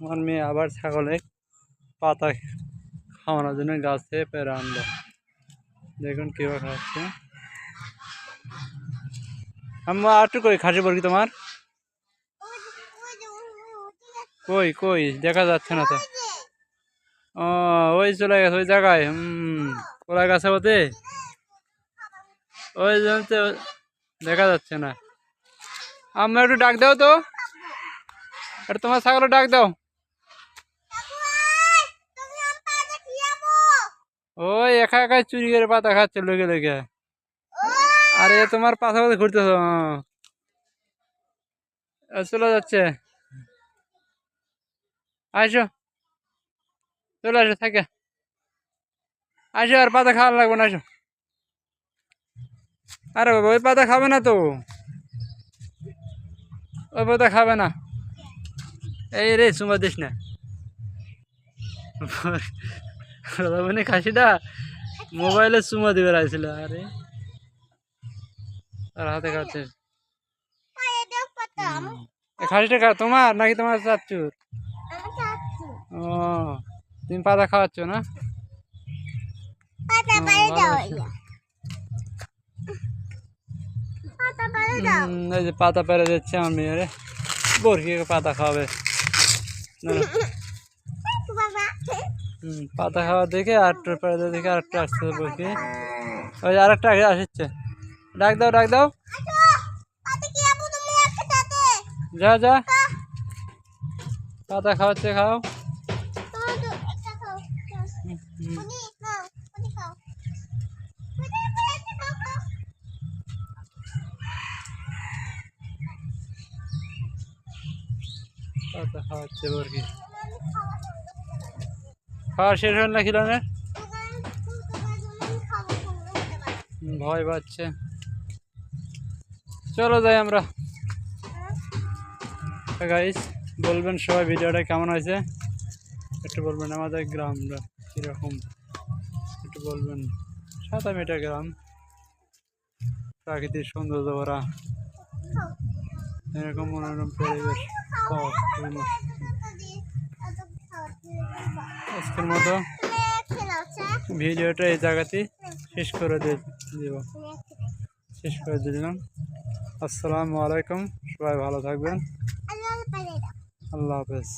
আমার মেয়ে আবার ছাগলে পাতা খাওয়ানোর জন্য গাছ থেকে পেরে আনলো। দেখুন কীভাবে খাচ্ছে। আমি আটটু কই খাসি বর্গি তোমার কই কই দেখা যাচ্ছে না তো। ও ওই চলে গেছে ওই জায়গায়। কলা গাছে ওতে ওই জন্য দেখা যাচ্ছে না। আমরা একটু ডাক দাও তো, আর তোমার ছাগল ডাক দাও। ওই একা একাই চুরি করে পাতা খাচ্ছে লেগে লেগে। আরে তোমার পাশা পাশে ঘুরতেছ, চলে যাচ্ছে। আসো চলে আসো থাকে আসো, আর পাতা খাওয়া লাগবে না, আসো। আরে বাবা ওই পাতা খাবে না তো, ওই পাতা খাবে না। এই রে চুমা দিস না মানে খাসিটা মোবাইলে চুমা দিবে রাখছিল। আরে আর হাতে খাচ্ছে। খাসিটা তোমার নাকি তোমার চাচ্চুর? ও তুমি পাতা খাওয়াচ্ছ না? এই যে পাতা পেরে দিচ্ছে আমার মেয়েরে, বরকি পাতা খাওয়াবে। পাতা খাওয়া দেখে আরেকটু পেরে দেখে আরেকটু আসতে বরকি। ওই আরেকটা আসছে, ডাক দাও ডাক দাও। যা যা পাতা খাওয়াচ্ছে, খাও। পাতা খাওয়াচ্ছে বরকি। খাওয়া শেষ হল না খিলানের? ভয় পাচ্ছে। চলো যাই আমরা। গাইস বলবেন সবাই ভিডিওটা কেমন হয়েছে, একটু বলবেন। আমাদের গ্রামটা কীরকম একটু বলবেন। 7 মিটার গ্রাম, প্রাকৃতিক সৌন্দর্য ভরা, এরকম মনোরম পরিবেশ। আজকের মতো ভিডিওটা এই জায়গাতেই শেষ করে দিলাম। আসসালামু আলাইকুম, সবাই ভালো থাকবেন। আল্লাহ হাফেজ।